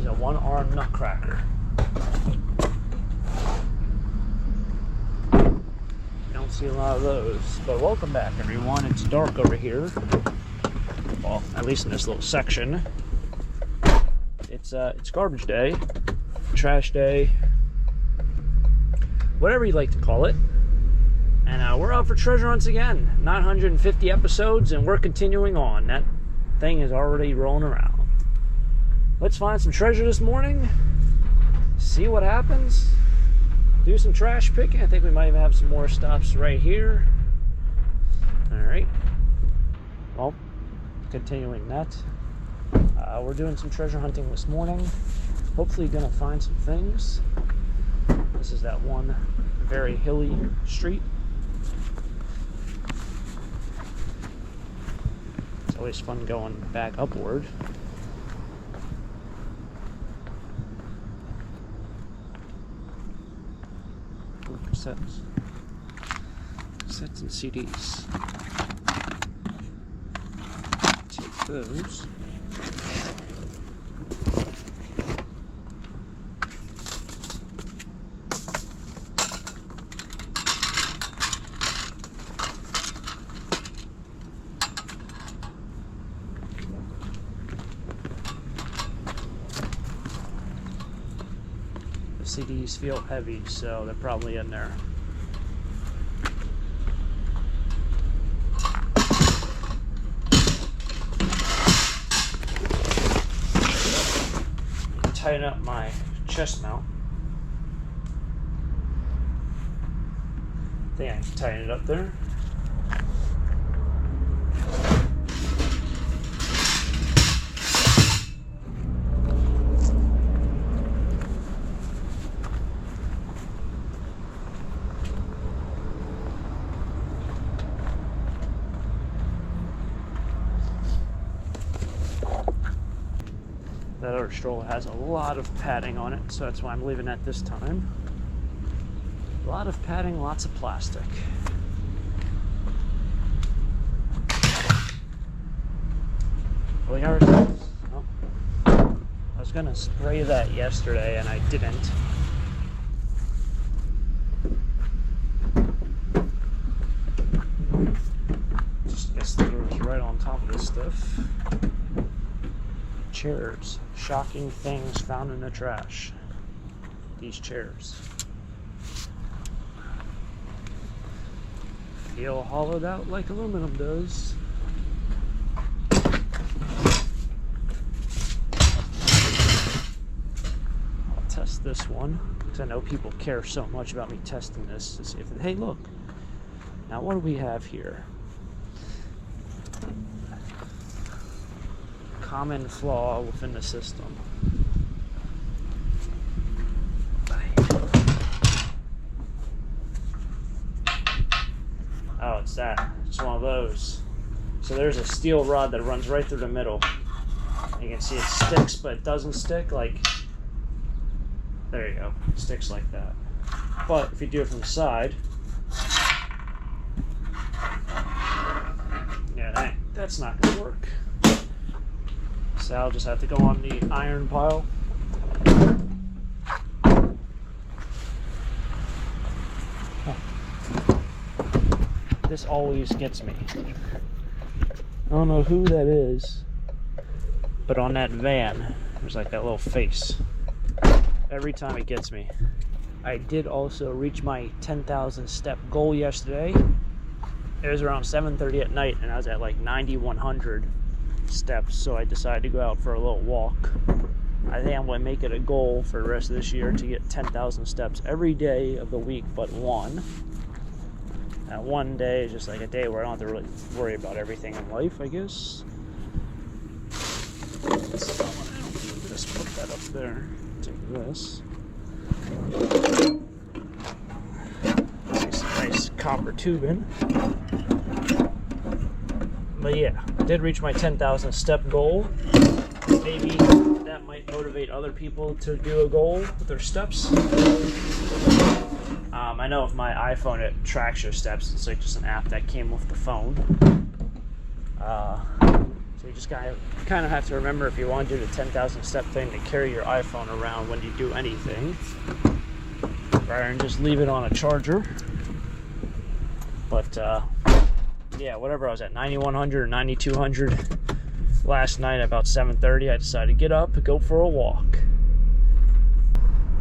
a one-armed nutcracker. Don't see a lot of those. But welcome back, everyone. It's dark over here. Well, at least in this little section. It's garbage day, trash day, whatever you like to call it. And we're out for treasure hunts again. 950 episodes, and we're continuing on. That thing is already rolling around. Let's find some treasure this morning, see what happens, do some trash picking. I think we might even have some more stops right here. Alright. Well, continuing that. We're doing some treasure hunting this morning. Hopefully gonna find some things. This is that one very hilly street. It's always fun going back upward. Ooh, cassettes. Cassettes and CDs. Take those. CDs feel heavy, so they're probably in there. Tighten up my chest mount. I think I can tighten it up there. That other stroller has a lot of padding on it, so that's why I'm leaving it this time. A lot of padding, lots of plastic. Oh. I was gonna spray that yesterday and I didn't. Just guess that it was right on top of this stuff. Chairs. Shocking things found in the trash. These chairs. Feel hollowed out like aluminum does. I'll test this one because I know people care so much about me testing this to see if, hey, look. Now what do we have here? Common flaw within the system. Oh, it's that. It's one of those. So there's a steel rod that runs right through the middle. You can see it sticks, but it doesn't stick. Like, there you go. It sticks like that. But if you do it from the side, yeah, that's not going to work. So I'll just have to go on the iron pile. This always gets me. I don't know who that is, but on that van, there's like that little face. Every time it gets me. I did also reach my 10,000 step goal yesterday. It was around 7:30 at night, and I was at like 9,100. Steps, so I decided to go out for a little walk. I think I'm going to make it a goal for the rest of this year to get 10,000 steps every day of the week but one. That one day is just like a day where I don't have to really worry about everything in life, I guess. Just put that up there. Take this. Nice copper tubing. But yeah, I did reach my 10,000 step goal. Maybe that might motivate other people to do a goal with their steps. I know with my iPhone it tracks your steps. It's like just an app that came with the phone. So you just kind of have to remember, if you want to do the 10,000 step thing, to carry your iPhone around when you do anything, rather than just leave it on a charger. But yeah, whatever, I was at 9,100 or 9,200 last night. About 7:30, I decided to get up and go for a walk.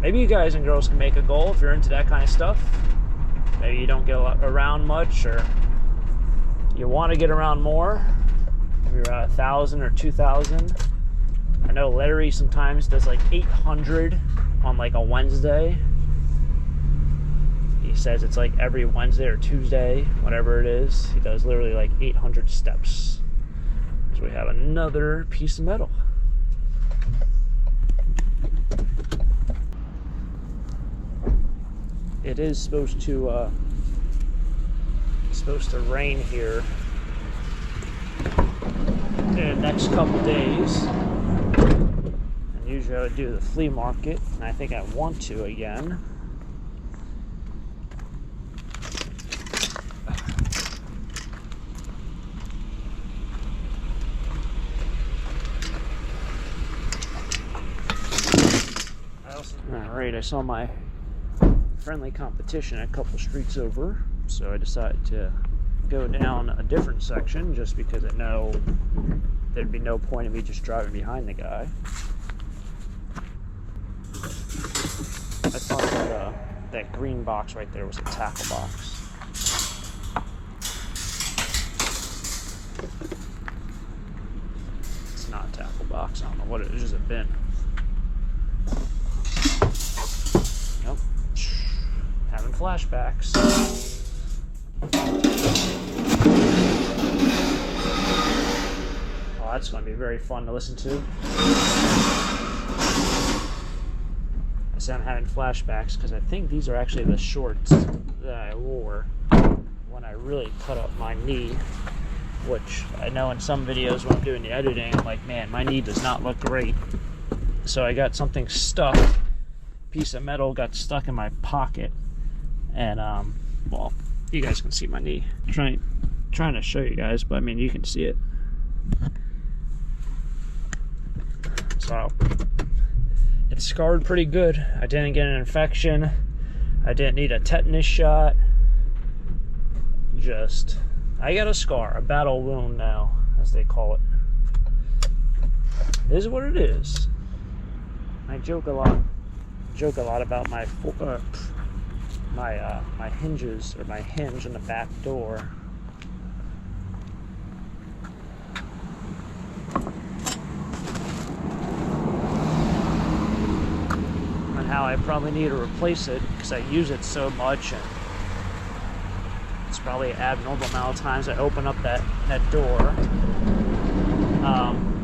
Maybe you guys and girls can make a goal if you're into that kind of stuff. Maybe you don't get around much, or you want to get around more. Maybe you're at 1,000 or 2,000. I know Larry sometimes does like 800 on like a Wednesday. He says it's like every Wednesday or Tuesday, whatever it is. He does literally like 800 steps. So we have another piece of metal. It is supposed to rain here in the next couple days. And usually I would do the flea market, and I think I want to again. Alright, I saw my friendly competition a couple streets over, so I decided to go down a different section just because I know there'd be no point in me just driving behind the guy. I thought that green box right there was a tackle box. It's not a tackle box, I don't know what it is, it's just a bin. Nope. Having flashbacks. Oh, that's going to be very fun to listen to. I say I'm having flashbacks because I think these are actually the shorts that I wore when I really cut up my knee, which I know in some videos when I'm doing the editing, I'm like, man, my knee does not look great. So I got something stuck, piece of metal got stuck in my pocket, and well, you guys can see my knee. Trying to show you guys, but I mean, you can see it. So it's scarred pretty good. I didn't get an infection. I didn't need a tetanus shot. Just, I got a scar, a battle wound now, as they call it. It is what it is. I joke a lot about my my hinges, or my hinge in the back door. And how I probably need to replace it because I use it so much, and it's probably an abnormal amount of times I open up that door.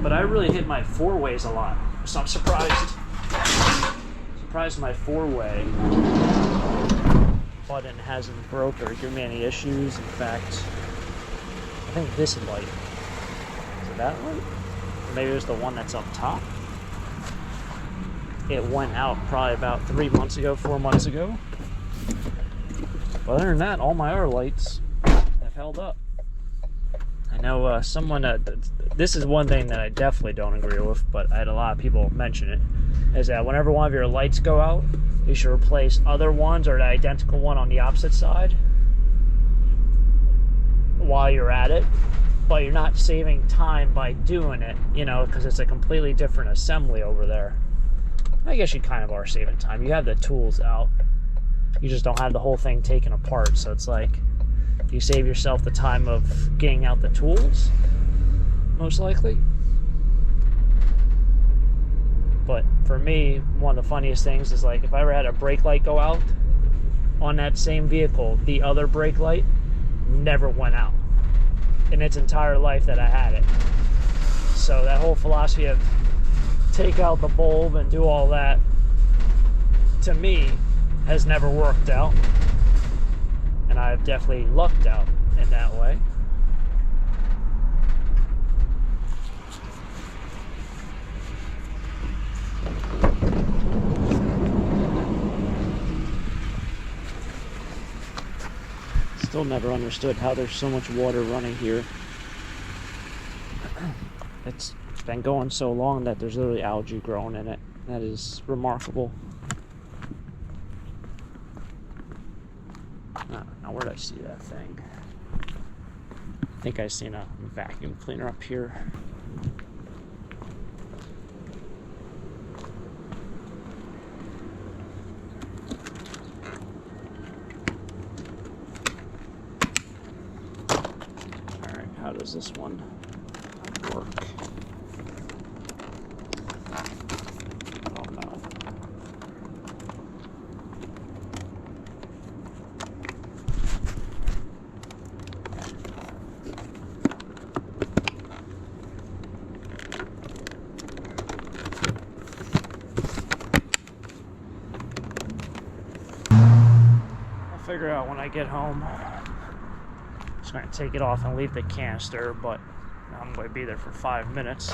But I really hit my four-ways a lot, so I'm surprised my four-way button hasn't broke or given me any issues. In fact, I think this light, is it that light? Or maybe it was the one that's up top. It went out probably about 4 months ago. But other than that, all my other lights have held up. I know this is one thing that I definitely don't agree with, but I had a lot of people mention it, is that whenever one of your lights go out, you should replace other ones or the identical one on the opposite side while you're at it. But you're not saving time by doing it, you know, because it's a completely different assembly over there. I guess you kind of are saving time. You have the tools out. You just don't have the whole thing taken apart, so it's like you save yourself the time of getting out the tools, most likely. But for me, one of the funniest things is, like, if I ever had a brake light go out on that same vehicle, the other brake light never went out in its entire life that I had it. So that whole philosophy of take out the bulb and do all that, to me, has never worked out. And I've definitely lucked out in that way. Still never understood how there's so much water running here. been going so long that there's literally algae growing in it. That is remarkable. Now where did I see that thing? I think I seen a vacuum cleaner up here. Alright, how does this one work? I don't know. Figure out when I get home. Just gonna take it off and leave the canister, but I'm gonna be there for 5 minutes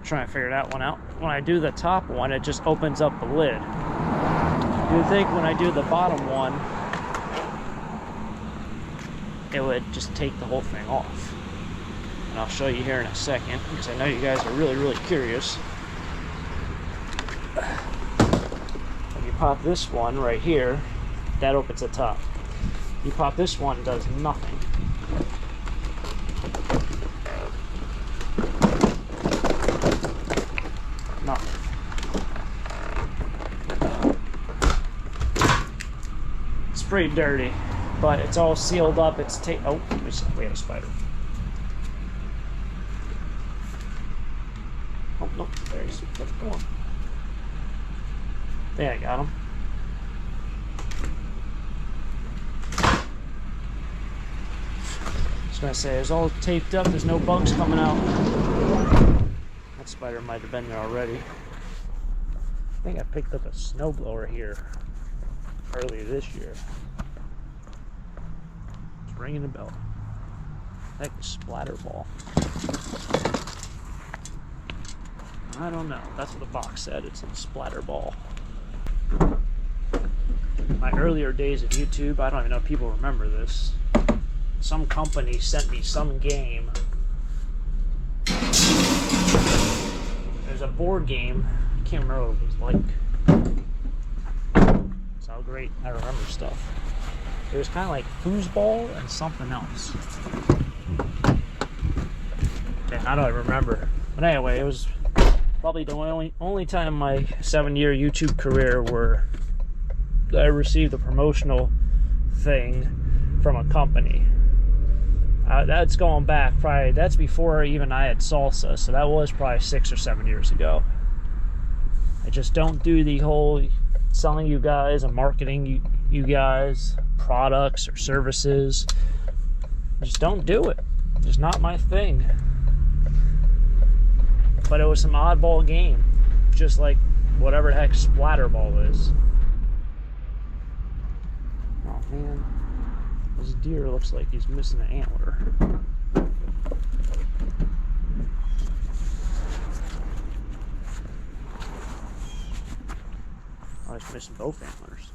trying to figure that one out. When I do the top one, it just opens up the lid. You'd think when I do the bottom one, it would just take the whole thing off. And I'll show you here in a second, because I know you guys are really curious. When you pop this one right here, that opens the top. You pop this one, it does nothing. Nothing. It's pretty dirty, but it's all sealed up. It's oh, we have a spider. Oh no, there he's. Go on. There, I got him. I say it's all taped up, there's no bugs coming out. That spider might have been there already. I think I picked up a snowblower here earlier this year. It's ringing a bell. Heck, a splatter ball. I don't know, that's what the box said, it's a splatter ball. My earlier days of YouTube, I don't even know if people remember this. Some company sent me some game. There's a board game. I can't remember what it was like. That's how great I remember stuff. It was kind of like foosball and something else. Okay, how do I remember? But anyway, it was probably the only time in my 7-year YouTube career where I received a promotional thing from a company. That's going back probably, that's before even I had salsa, so that was probably 6 or 7 years ago. I just don't do the whole selling you guys and marketing you guys products or services. I just don't do it. It's just not my thing. But it was some oddball game, just like whatever the heck splatterball is. Oh man. This deer looks like he's missing an antler. Oh, he's missing both antlers.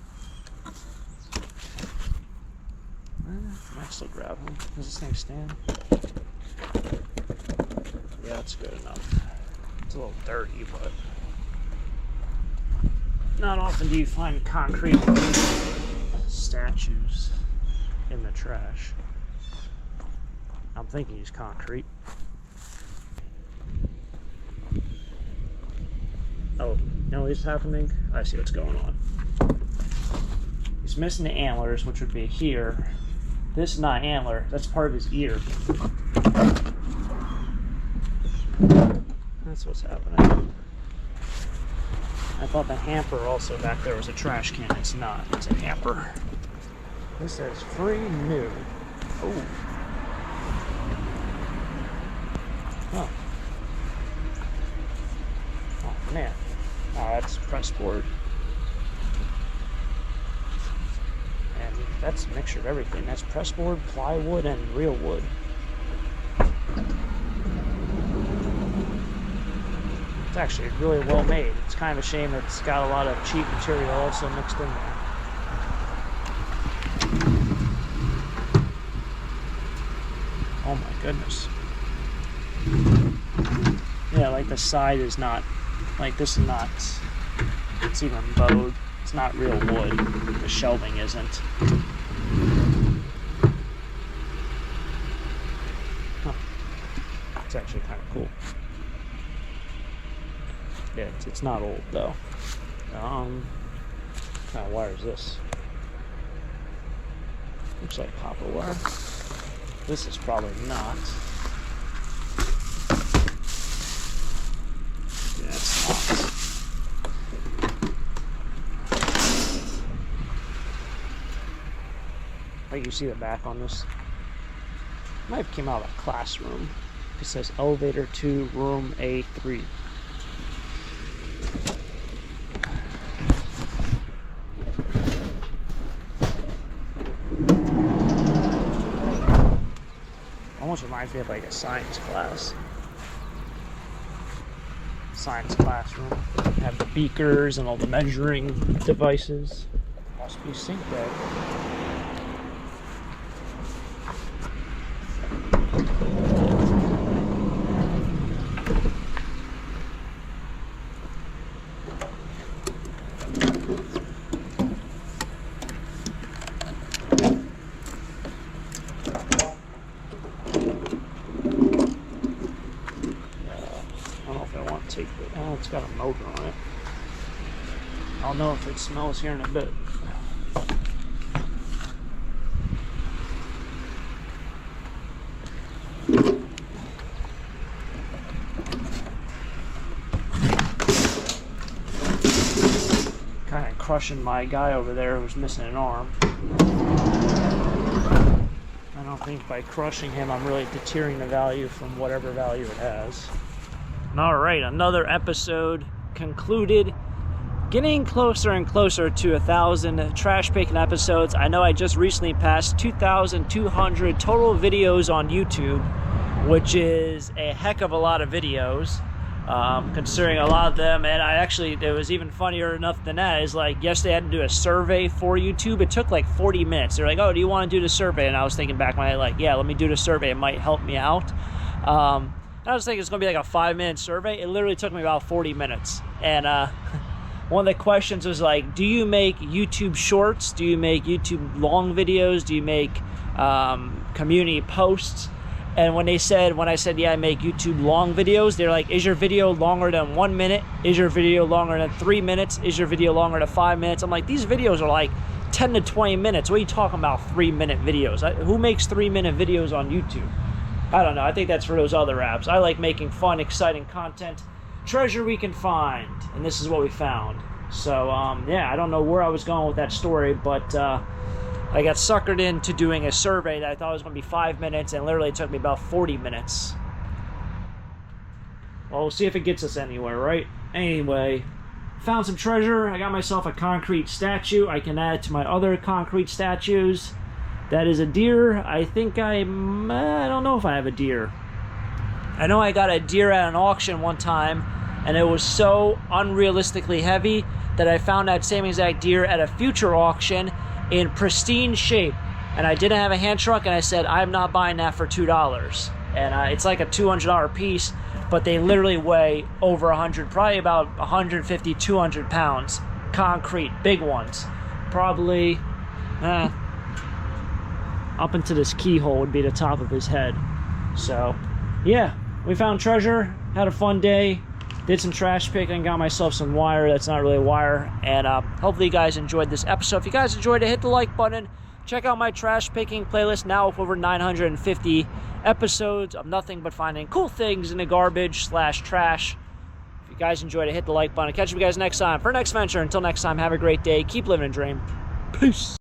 I might still grab him. Does this thing stand? Yeah, that's good enough. It's a little dirty, but not often do you find concrete statues in the trash. I'm thinking he's concrete. Oh, you know what's happening? I see what's going on. He's missing the antlers, which would be here. This is not antler, that's part of his ear. That's what's happening. I thought the hamper also back there was a trash can. It's not, it's a hamper. This says free new. Oh. Huh. Oh man. Oh, that's press board. And that's a mixture of everything. That's press board, plywood, and real wood. It's actually really well made. It's kind of a shame that it's got a lot of cheap material also mixed in there. Oh my goodness. Yeah, like the side is not, like this is not, it's even bowed. It's not real wood. The shelving isn't. Huh. It's actually kind of cool. Yeah, it's not old though. What kind of wire is this? Looks like copper wire. This is probably not. Yeah, it's not. Like you see the back on this. Might have came out of a classroom. It says elevator to room A3. Almost reminds me of like a science class. Science classroom. Have the beakers and all the measuring devices. Must be sink bed. Oh, it's got a motor on it. I'll know if it smells here in a bit. Kind of crushing my guy over there who's missing an arm. I don't think by crushing him I'm really deterring the value from whatever value it has. All right, another episode concluded. Getting closer and closer to 1,000 trash picking episodes. I know I just recently passed 2,200 total videos on YouTube, which is a heck of a lot of videos, considering a lot of them. And it was even funnier enough than that is like yesterday I had to do a survey for YouTube. It took like 40 minutes. They're like, oh, do you want to do the survey? And I was thinking back in my head like, yeah, let me do the survey. It might help me out. I was thinking it's going to be like a 5-minute survey. It literally took me about 40 minutes. And one of the questions was like, do you make YouTube shorts? Do you make YouTube long videos? Do you make community posts? And when I said, yeah, I make YouTube long videos, they're like, is your video longer than 1 minute? Is your video longer than 3 minutes? Is your video longer than 5 minutes? I'm like, these videos are like 10 to 20 minutes. What are you talking about 3-minute videos? Who makes 3-minute videos on YouTube? I don't know. I think that's for those other apps. I like making fun, exciting content. Treasure we can find. And this is what we found. So, yeah, I don't know where I was going with that story, but I got suckered into doing a survey that I thought was going to be 5 minutes, and literally it took me about 40 minutes. Well, we'll see if it gets us anywhere, right? Anyway, found some treasure. I got myself a concrete statue. I can add to my other concrete statues. That is a deer. I think I don't know if I have a deer. I know I got a deer at an auction one time, and it was so unrealistically heavy that I found that same exact deer at a future auction in pristine shape. And I didn't have a hand truck, and I said, I'm not buying that for $2. And it's like a $200 piece, but they literally weigh over 100, probably about 150, 200 pounds. Concrete, big ones. Probably, up into this keyhole would be the top of his head. So, yeah, we found treasure, had a fun day, did some trash picking, got myself some wire that's not really wire, and hopefully you guys enjoyed this episode. If you guys enjoyed it, hit the like button. Check out my trash picking playlist now with over 950 episodes of nothing but finding cool things in the garbage/trash. If you guys enjoyed it, hit the like button. Catch you guys next time for next venture. Until next time, have a great day. Keep living a dream. Peace.